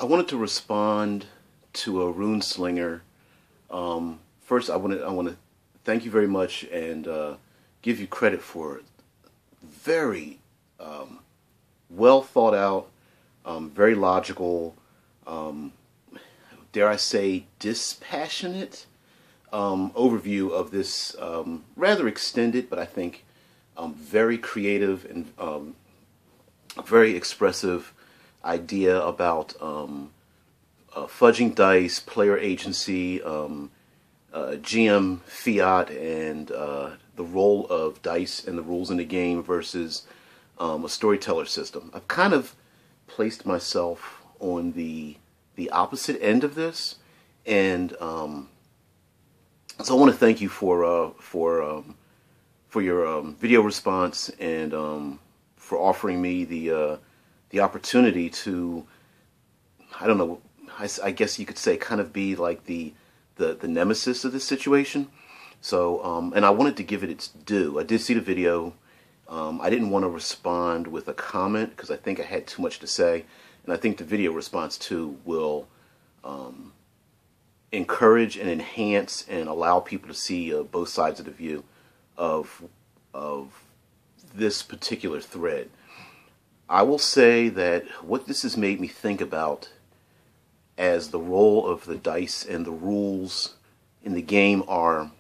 I wanted to respond to a Runeslinger. First, I want to thank you very much and give you credit for very well thought out, very logical, dare I say, dispassionate overview of this rather extended, but I think very creative and very expressive idea about fudging dice, player agency, GM fiat, and the role of dice and the rules in the game versus a storyteller system. I've kind of placed myself on the opposite end of this, and so I want to thank you for your video response and for offering me the opportunity to, I don't know, I guess you could say, kind of be like the nemesis of this situation. So, and I wanted to give it its due. I did see the video. I didn't want to respond with a comment because I think I had too much to say, and I think the video response too will encourage and enhance and allow people to see both sides of the view of this particular thread. I will say that what this has made me think about as the role of the dice and the rules in the game are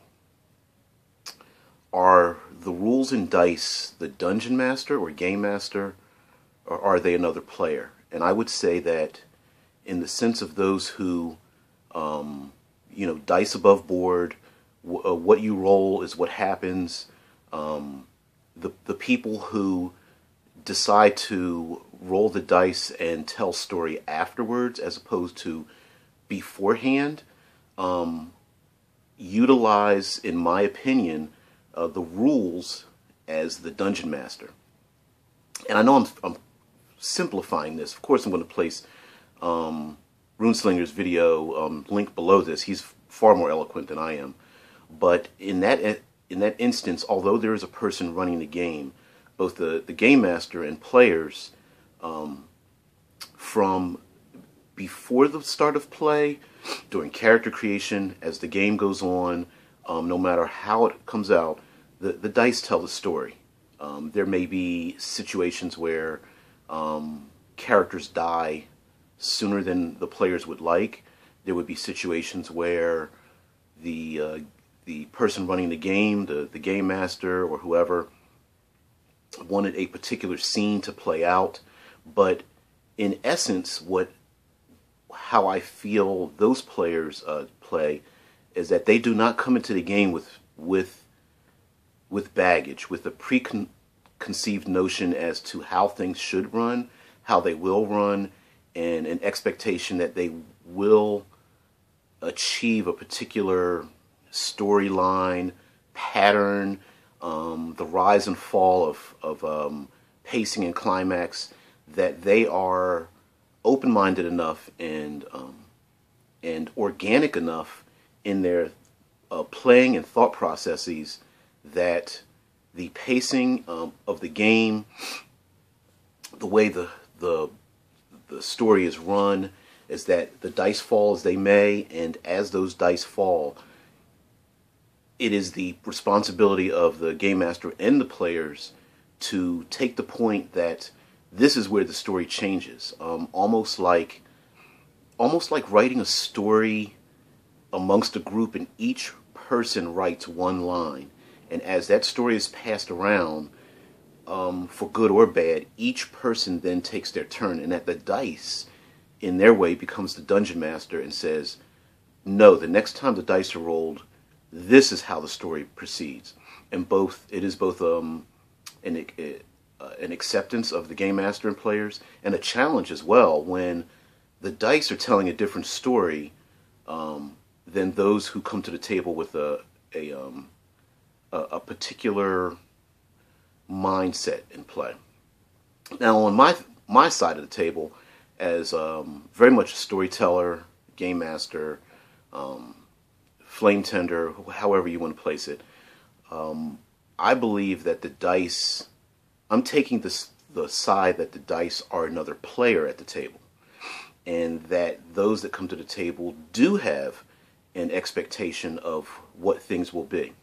the rules in dice the dungeon master or game master, or are they another player? And I would say that in the sense of those who, dice above board, what you roll is what happens. The people who decide to roll the dice and tell story afterwards as opposed to beforehand, utilize, in my opinion, the rules as the dungeon master. And I know I'm simplifying this. Of course, I'm going to place Runeslinger's video link below this. He's far more eloquent than I am. But in that instance, although there is a person running the game, both the game master and players, from before the start of play, during character creation, as the game goes on, no matter how it comes out, the dice tell the story. There may be situations where characters die sooner than the players would like. There would be situations where the person running the game, the game master or whoever, wanted a particular scene to play out. But in essence, how I feel those players play is that they do not come into the game with baggage, with a preconceived notion as to how things should run, how they will run, and an expectation that they will achieve a particular storyline, pattern, the rise and fall of pacing and climax, that they are open-minded enough and organic enough in their playing and thought processes that the pacing of the game, the way the story is run, is that the dice fall as they may, and as those dice fall, it is the responsibility of the game master and the players to take the point that this is where the story changes. Almost like writing a story amongst a group, and each person writes one line. And as that story is passed around, for good or bad, each person then takes their turn, and that the dice, in their way, becomes the dungeon master and says, no, the next time the dice are rolled, this is how the story proceeds. And it is both an acceptance of the game master and players, and a challenge as well when the dice are telling a different story than those who come to the table with a particular mindset in play. Now, on my side of the table, as very much a storyteller, game master, flame tender, however you want to place it, I believe that the dice, I'm taking the side that the dice are another player at the table. and that those that come to the table do have an expectation of what things will be.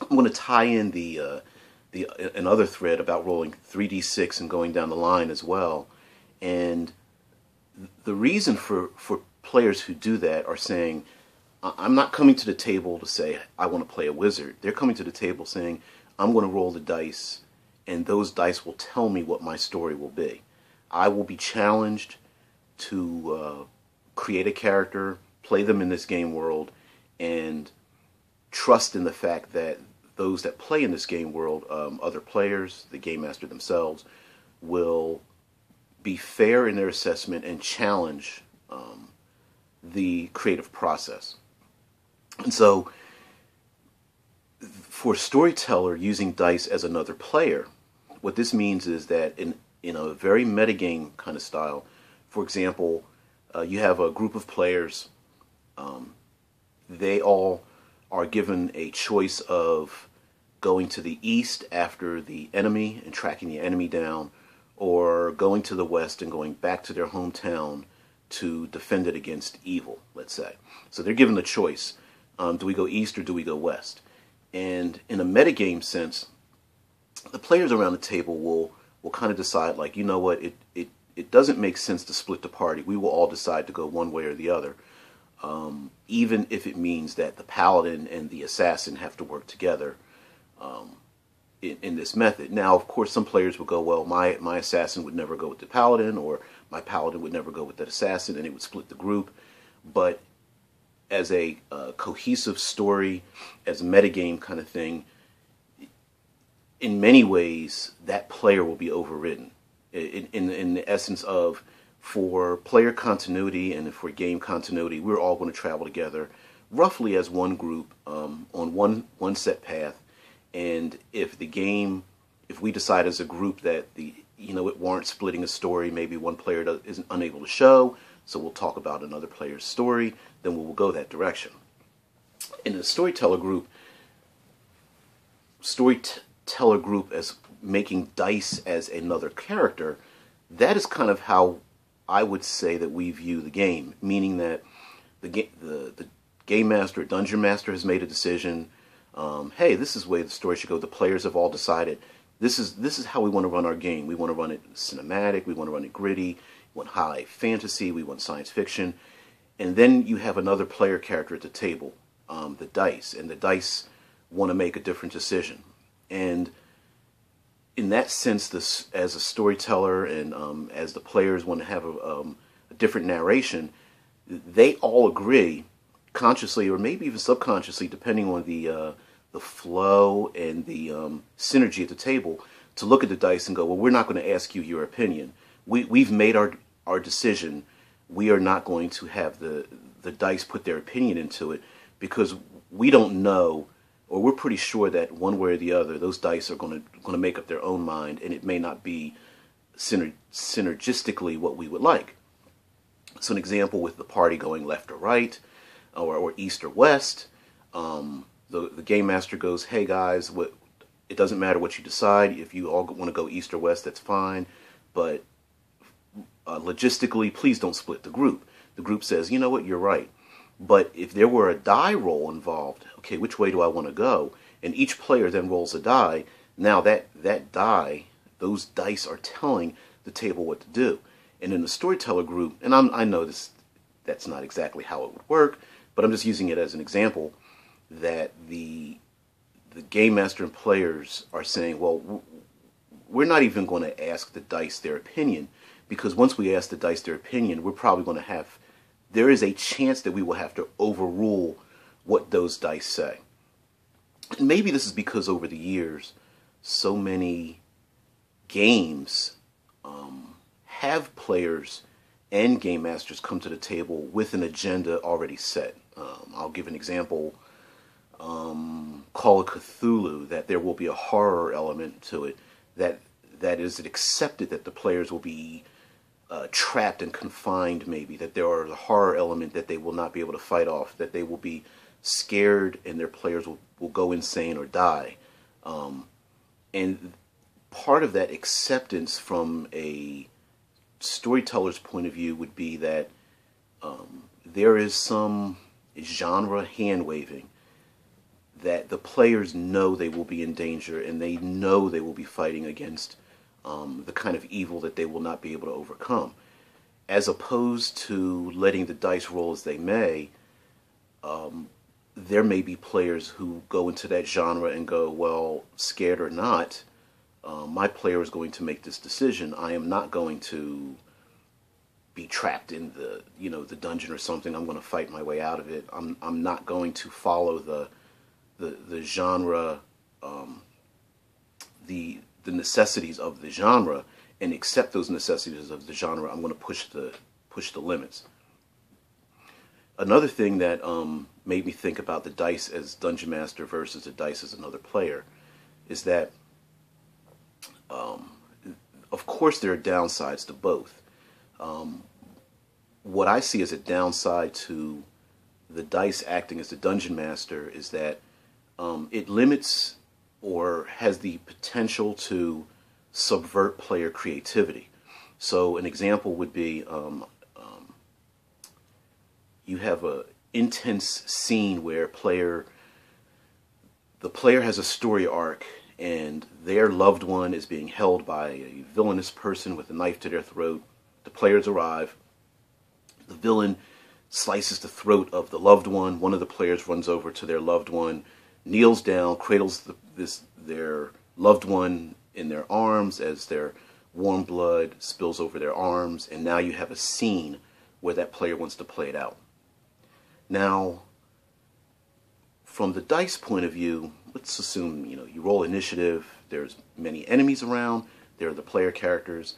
I'm going to tie in the another thread about rolling 3d6 and going down the line as well. And the reason for players who do that are saying, I'm not coming to the table to say I want to play a wizard. They're coming to the table saying, I'm going to roll the dice, and those dice will tell me what my story will be. I will be challenged to create a character, play them in this game world, and trust in the fact that those that play in this game world, other players, the game master themselves, will be fair in their assessment and challenge the creative process. And so, for a storyteller using dice as another player, what this means is that in a very metagame kind of style, for example, you have a group of players, they all are given a choice of going to the east after the enemy and tracking the enemy down, or going to the west and going back to their hometown to defend it against evil, let's say. So they're given the choice. Do we go east or do we go west? And in a metagame sense, the players around the table will kind of decide, like, you know what, it doesn't make sense to split the party. We will all decide to go one way or the other, even if it means that the paladin and the assassin have to work together in this method. Now, of course, some players will go, well, my assassin would never go with the paladin, or my paladin would never go with that assassin, and it would split the group. But as a cohesive story, as a metagame kind of thing, in many ways, that player will be overridden. In the essence of, for player continuity and for game continuity, we're all going to travel together roughly as one group on one set path. And if we decide as a group that it warrants splitting a story, maybe one player isn't unable to show, so we'll talk about another player's story, then we'll go that direction. In a storyteller group as making dice as another character, that is kind of how I would say that we view the game, meaning that the game master or dungeon master has made a decision. Hey, this is the way the story should go. The players have all decided this is how we want to run our game. We want to run it cinematic. We want to run it gritty. We want high fantasy. We want science fiction. And then you have another player character at the table, the dice, and the dice want to make a different decision. And in that sense, as a storyteller and as the players want to have a different narration, they all agree, consciously or maybe even subconsciously, depending on the flow and the synergy at the table, to look at the dice and go, well, we're not going to ask you your opinion. We've made our decision. We are not going to have the dice put their opinion into it, because we don't know, or we're pretty sure that one way or the other, those dice are going to make up their own mind, and it may not be synergistically what we would like. So an example with the party going left or right, or east or west, the game master goes, hey guys, it doesn't matter what you decide. If you all want to go east or west, that's fine, but logistically, please don't split the group. The group says, you know what, you're right. But if there were a die roll involved, okay, which way do I want to go? And each player then rolls a die. Now that die, those dice are telling the table what to do. And in the storyteller group, and I know that's not exactly how it would work, but I'm just using it as an example, that the game master and players are saying, well, we're not even going to ask the dice their opinion, because once we ask the dice their opinion, we're probably going to there is a chance that we will have to overrule what those dice say. And maybe this is because over the years, so many games have players and game masters come to the table with an agenda already set. I'll give an example. Call of Cthulhu, that there will be a horror element to it, that is accepted that the players will be trapped and confined, maybe, that there are the horror element that they will not be able to fight off, that they will be scared and their players will go insane or die. And part of that acceptance from a storyteller's point of view would be that there is some genre hand-waving that the players know they will be in danger, and they know they will be fighting against the kind of evil that they will not be able to overcome. As opposed to letting the dice roll as they may, there may be players who go into that genre and go, well, scared or not, my player is going to make this decision. I am not going to be trapped in the, the dungeon or something. I'm going to fight my way out of it. I'm not going to follow the genre, the necessities of the genre, and accept those necessities of the genre. I'm going to push the limits. Another thing that made me think about the dice as Dungeon Master versus the dice as another player is that, of course, there are downsides to both. What I see as a downside to the dice acting as the Dungeon Master is that it limits or has the potential to subvert player creativity. So an example would be you have a intense scene where the player has a story arc, and their loved one is being held by a villainous person with a knife to their throat. The players arrive. The villain slices the throat of the loved one. One of the players runs over to their loved one, kneels down, cradles their loved one in their arms as their warm blood spills over their arms, and now you have a scene where that player wants to play it out. Now, from the dice point of view, let's assume you roll initiative. There's many enemies around. There are the player characters.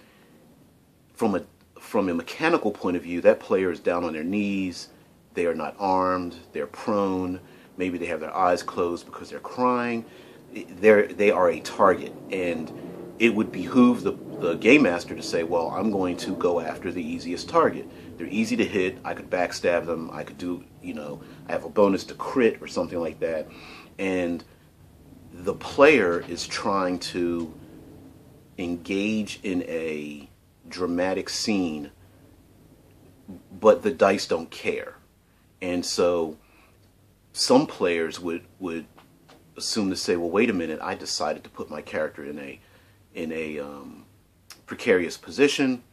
From a mechanical point of view, that player is down on their knees. They are not armed. They're prone. Maybe they have their eyes closed because they're crying. They are a target, and it would behoove the game master to say, well, I'm going to go after the easiest target. They're easy to hit. I could backstab them. I could do, I have a bonus to crit or something like that. And the player is trying to engage in a dramatic scene, but the dice don't care. And so some players would assume to say, well, wait a minute, I decided to put my character in a precarious position.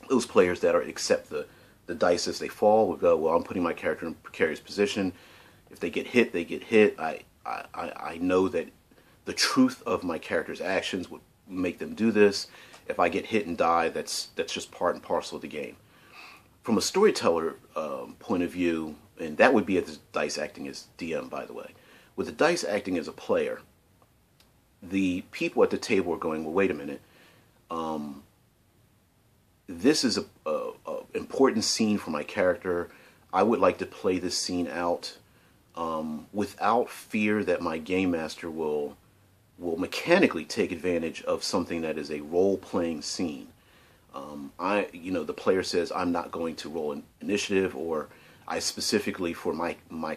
Those players that accept the dice as they fall would go, well, I'm putting my character in a precarious position. If they get hit, they get hit. I know that the truth of my character's actions would make them do this. If I get hit and die, that's just part and parcel of the game. From a storyteller point of view, and that would be as dice acting as DM, by the way. With the dice acting as a player, the people at the table are going, well, wait a minute. This is a important scene for my character. I would like to play this scene out without fear that my game master will mechanically take advantage of something that is a role-playing scene. The player says, I'm not going to roll an initiative, or I specifically, for my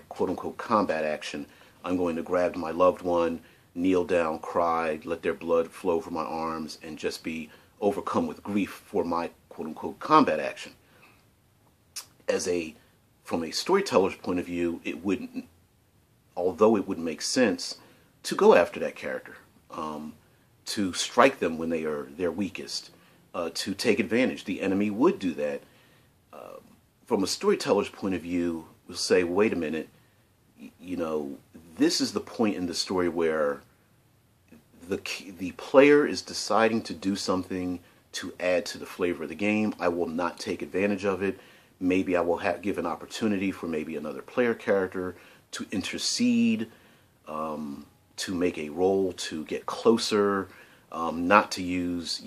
quote-unquote combat action, I'm going to grab my loved one, kneel down, cry, let their blood flow from my arms, and just be overcome with grief for my quote-unquote combat action. From a storyteller's point of view, although it would make sense to go after that character, to strike them when they are their weakest, to take advantage. The enemy would do that. From a storyteller's point of view, we'll say, wait a minute, this is the point in the story where the player is deciding to do something to add to the flavor of the game. I will not take advantage of it. Maybe I will give an opportunity for maybe another player character to intercede, to make a roll to get closer, not to use,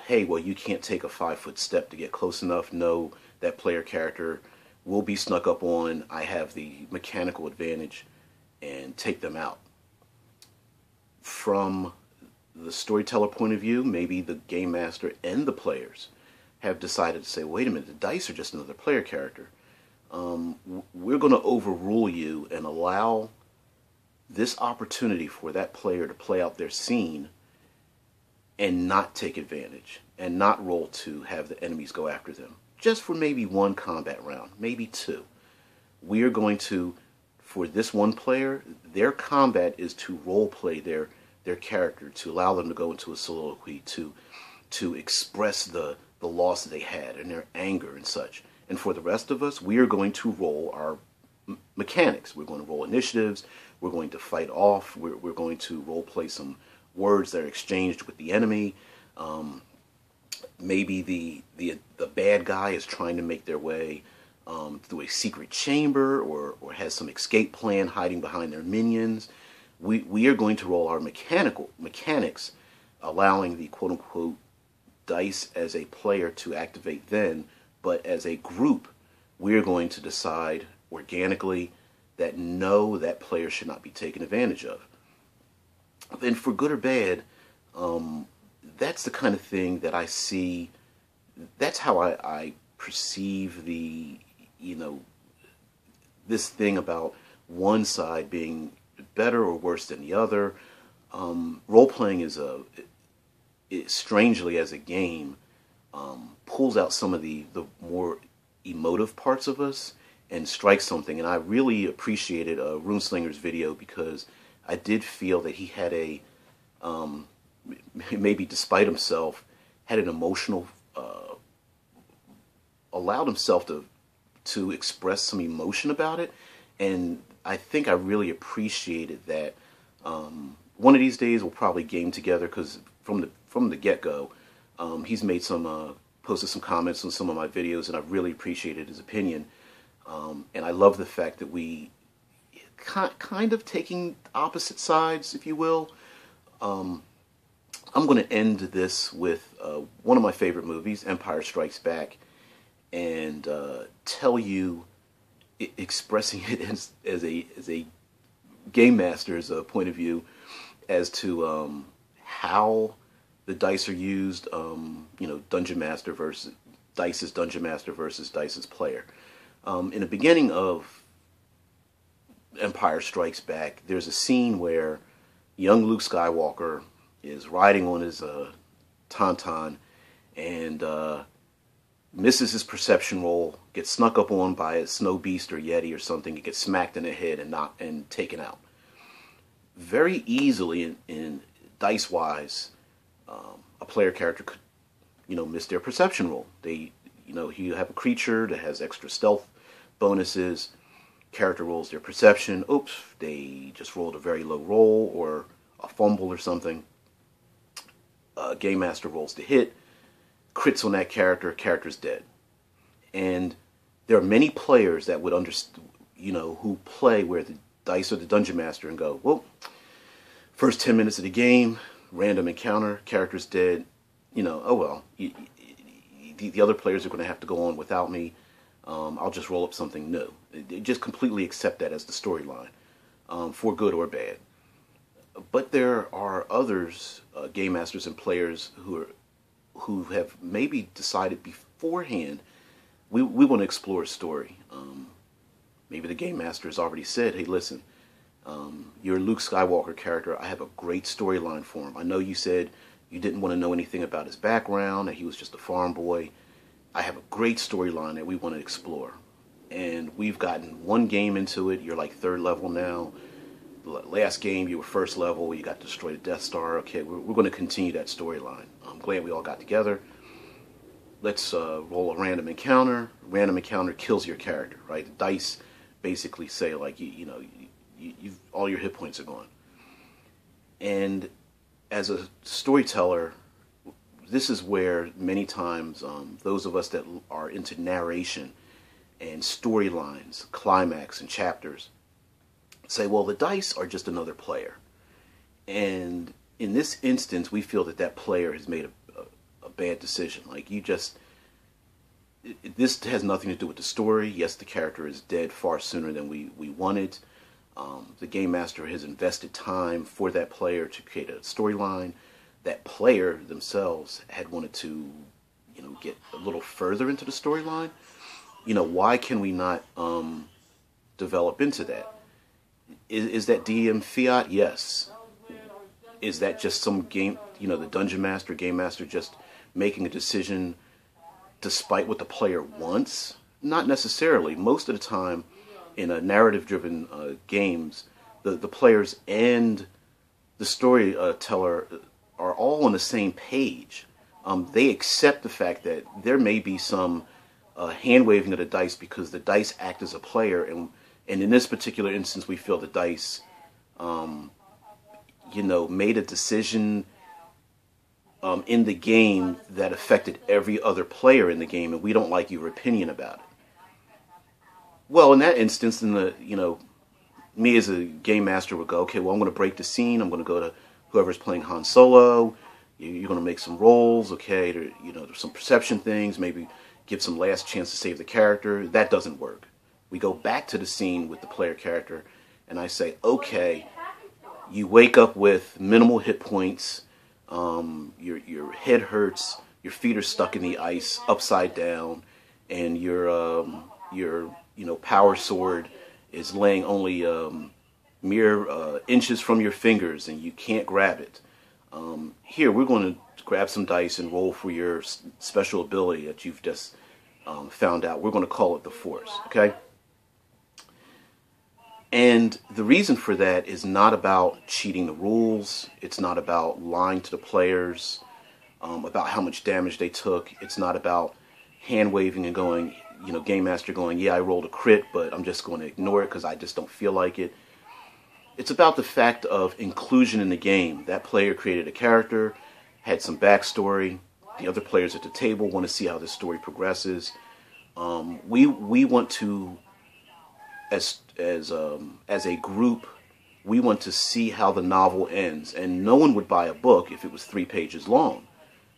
hey, well, you can't take a 5-foot step to get close enough. No, that player character will be snuck up on. I have the mechanical advantage, and take them out. From the storyteller point of view, maybe the game master and the players have decided to say, wait a minute, the dice are just another player character. We're going to overrule you and allow this opportunity for that player to play out their scene and not take advantage. and not roll to have the enemies go after them. Just for maybe one combat round, maybe two. We are going to, for this one player, their combat is to role play their character, to allow them to go into a soliloquy, to express the loss that they had and their anger and such. And for the rest of us, we are going to roll our mechanics. We're going to roll initiatives. We're going to fight off. We're going to role play some words that are exchanged with the enemy. Maybe the bad guy is trying to make their way through a secret chamber, or has some escape plan hiding behind their minions. We are going to roll our mechanics, allowing the quote-unquote dice as a player to activate then, but as a group, we're going to decide organically that no, that player should not be taken advantage of. And for good or bad, that's the kind of thing that I see, that's how I perceive the, this thing about one side being better or worse than the other. Role-playing is strangely as a game, pulls out some of the more emotive parts of us and strikes something. And I really appreciated Runeslinger's video, because I did feel that he had a, maybe despite himself, had an emotional, allowed himself to express some emotion about it. And I think I really appreciated that. One of these days we'll probably game together, because from the get-go, he's made posted some comments on some of my videos, and I've really appreciated his opinion. And I love the fact that we kind of taking opposite sides, if you will. I'm going to end this with one of my favorite movies, Empire Strikes Back, and tell you, expressing it as a game master's point of view, as to how the dice are used. Dungeon Master versus Dice's Dungeon Master versus Dice's player. In the beginning of Empire Strikes Back, there's a scene where young Luke Skywalker is riding on his tauntaun and misses his perception roll, gets snuck up on by a snow beast or yeti or something, and gets smacked in the head and taken out. Very easily, in dice-wise, a player character could, miss their perception roll. You have a creature that has extra stealth bonuses. Character rolls their perception. Oops, they just rolled a very low roll or a fumble or something. Game Master rolls the hit, crits on that character, character's dead. And there are many players that would who play where the dice are the Dungeon Master and go, well, first 10 minutes of the game, random encounter, character's dead, oh well, the other players are going to have to go on without me. I'll just roll up something new. Just completely accept that as the storyline, for good or bad. But there are others, game masters and players, who have maybe decided beforehand, we want to explore a story. Maybe the game master has already said, hey, listen, your Luke Skywalker character, I have a great storyline for him. I know you said you didn't want to know anything about his background, that he was just a farm boy. I have a great storyline that we want to explore. And we've gotten one game into it. You're like 3rd level now. Last game, you were 1st level. You got to destroy the Death Star. Okay, we're going to continue that storyline. I'm glad we all got together. Let's roll a random encounter. Random encounter kills your character, right? The dice basically say, like, you've all your hit points are gone. And as a storyteller, this is where many times those of us that are into narration and storylines, climax and chapters, say, well, the dice are just another player. And in this instance, we feel that player has made a bad decision. Like, this has nothing to do with the story. Yes, the character is dead far sooner than we wanted. The game master has invested time for that player to create a storyline. That player themselves had wanted to, get a little further into the storyline. Why can we not develop into that? Is that DM fiat? Yes. Is that just some game, the Dungeon Master, Game Master just making a decision despite what the player wants? Not necessarily. Most of the time, in a narrative-driven games, the players and the storyteller are all on the same page. They accept the fact that there may be some hand-waving of the dice because the dice act as a player, and in this particular instance, we feel the dice, made a decision in the game that affected every other player in the game, and we don't like your opinion about it. Well, in that instance, me as a game master would go, okay, well, I'm going to break the scene. I'm going to go to whoever's playing Han Solo. You're going to make some rolls, okay? There's some perception things, maybe give some last chance to save the character. That doesn't work. We go back to the scene with the player character, and I say, okay, you wake up with minimal hit points, your head hurts, your feet are stuck in the ice upside down, and your power sword is laying only mere inches from your fingers, and you can't grab it. Here, we're going to grab some dice and roll for your special ability that you've just found out. We're going to call it the Force, okay? And the reason for that is not about cheating the rules. It's not about lying to the players about how much damage they took. It's not about hand-waving and going, Game Master going, yeah, I rolled a crit, but I'm just going to ignore it because I just don't feel like it. It's about the fact of inclusion in the game. That player created a character, had some backstory. The other players at the table want to see how this story progresses. We want to, as a group, we want to see how the novel ends. And no one would buy a book if it was 3 pages long.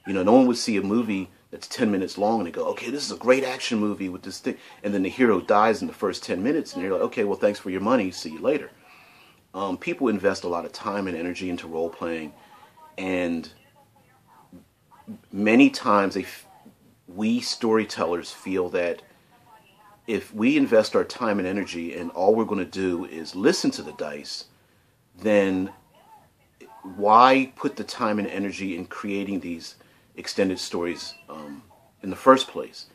No one would see a movie that's 10 minutes long and they go, okay, this is a great action movie with this thing. And then the hero dies in the first 10 minutes and you're like, okay, well, thanks for your money. See you later. People invest a lot of time and energy into role-playing, and many times we storytellers feel that if we invest our time and energy and all we're going to do is listen to the dice, then why put the time and energy in creating these extended stories in the first place?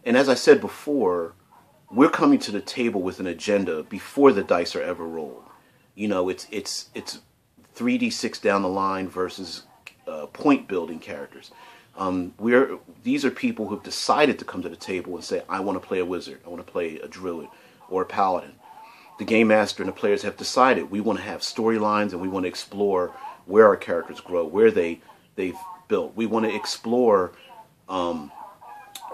And as I said before, we're coming to the table with an agenda before the dice are ever rolled. It's 3d6 down the line versus point building characters. These are people who've decided to come to the table and say, I want to play a wizard, I want to play a druid or a paladin. The game master and the players have decided we want to have storylines and we want to explore where our characters grow, where they've built. We want to explore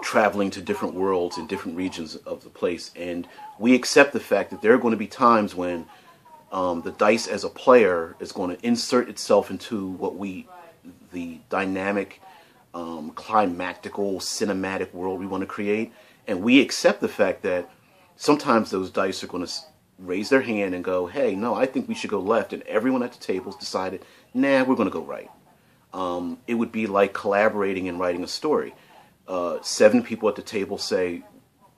traveling to different worlds and different regions of the place, and we accept the fact that there are going to be times when the dice as a player is going to insert itself into the dynamic, climactical, cinematic world we want to create. And we accept the fact that sometimes those dice are going to raise their hand and go, hey, no, I think we should go left. And everyone at the table's decided, nah, we're going to go right. It would be like collaborating and writing a story. 7 people at the table say,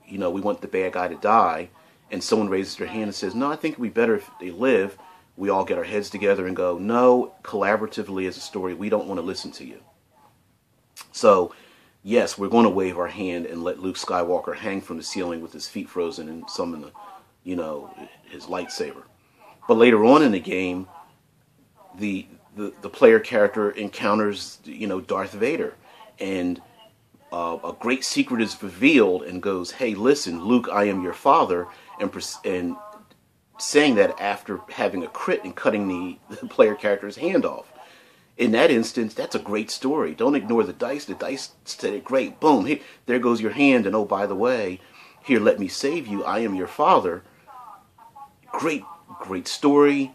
we want the bad guy to die. And someone raises their hand and says, no, I think it would be better if they live. We all get our heads together and go, no, collaboratively as a story, we don't want to listen to you. So, yes, we're going to wave our hand and let Luke Skywalker hang from the ceiling with his feet frozen and summon his lightsaber. But later on in the game, the player character encounters, Darth Vader. And a great secret is revealed and goes, hey, listen, Luke, I am your father. And saying that after having a crit and cutting the player character's hand off. In that instance, that's a great story. Don't ignore the dice. The dice said, great, boom, here, there goes your hand. And oh, by the way, here, let me save you. I am your father. Great, great story.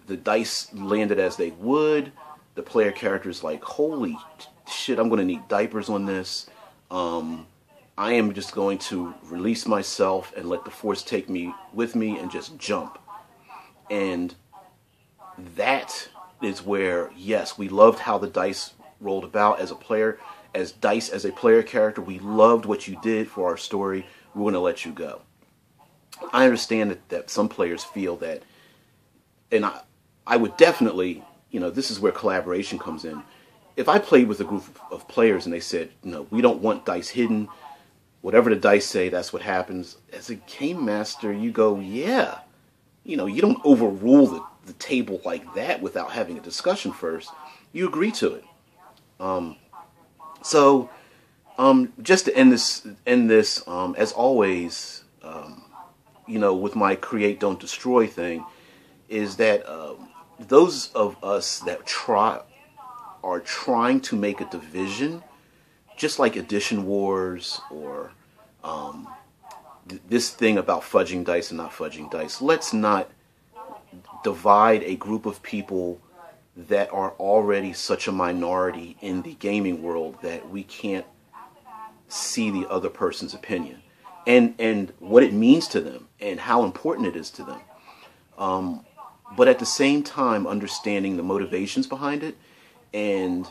The dice landed as they would. The player character's like, holy shit, I'm going to need diapers on this. I am just going to release myself and let the Force take me with me and just jump. And that is where, yes, we loved how the dice rolled about as a player. As dice as a player character, we loved what you did for our story. We're going to let you go. I understand that some players feel that, and I would definitely, this is where collaboration comes in. if I played with a group of players and they said, no, we don't want dice hidden, whatever the dice say, that's what happens. As a game master, you go, yeah. You know, you don't overrule the table like that without having a discussion first. You agree to it. So, just to end this, as always, you know, with my create, don't destroy thing, is that those of us that are trying to make a division, just like Edition Wars or this thing about fudging dice and not fudging dice. Let's not divide a group of people that are already such a minority in the gaming world that we can't see the other person's opinion and what it means to them and how important it is to them. But at the same time, understanding the motivations behind it and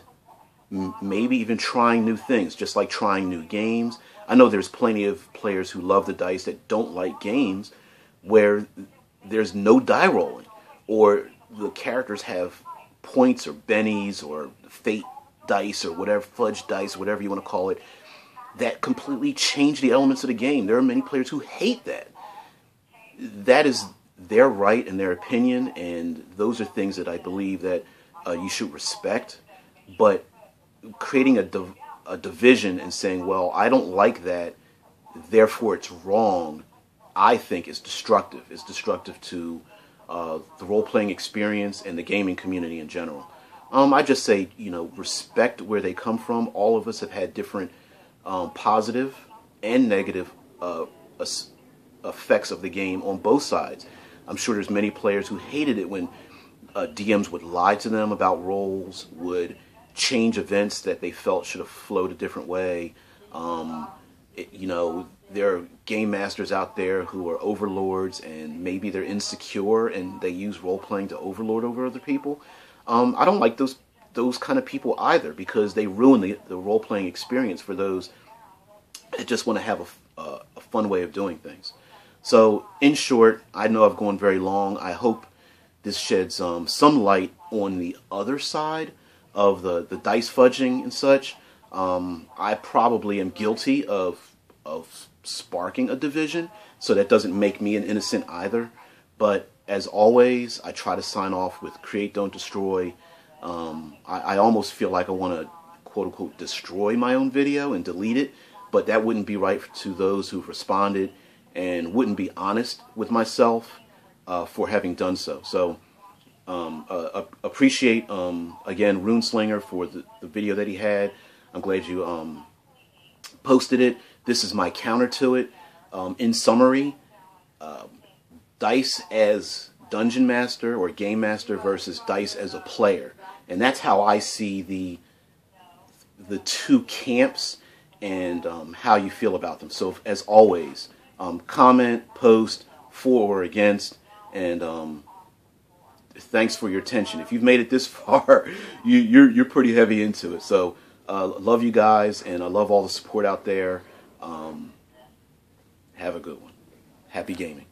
maybe even trying new things, just like trying new games. I know there's plenty of players who love the dice that don't like games where there's no die rolling, or the characters have points or bennies or fate dice or whatever, fudge dice, whatever you want to call it, that completely change the elements of the game. There are many players who hate that. That is their right and their opinion, and those are things that I believe that you should respect. But creating a division and saying, well, I don't like that, therefore it's wrong, I think is destructive. It's destructive to the role-playing experience and the gaming community in general. I just say, you know, respect where they come from. All of us have had different positive and negative effects of the game on both sides. I'm sure there's many players who hated it when DMs would lie to them about roles, would change events that they felt should have flowed a different way. You know, there are game masters out there who are overlords and maybe they're insecure and they use role-playing to overlord over other people. I don't like those kind of people either, because they ruin the role-playing experience for those that just want to have a fun way of doing things. So, in short, I know I've gone very long. I hope this sheds some light on the other side of the dice fudging and such. I probably am guilty of sparking a division, so that doesn't make me an innocent either. But as always, I try to sign off with create, don't destroy. I almost feel like I want to quote-unquote destroy my own video and delete it, but that wouldn't be right to those who've responded and wouldn't be honest with myself for having done so. So appreciate, again, Runeslinger for the video that he had. I'm glad you posted it. This is my counter to it. In summary, dice as dungeon master or game master versus dice as a player. And that's how I see the two camps and how you feel about them. So as always, comment, post, for or against, and thanks for your attention. If you've made it this far, you're pretty heavy into it. So love you guys, and I love all the support out there. Have a good one. Happy gaming.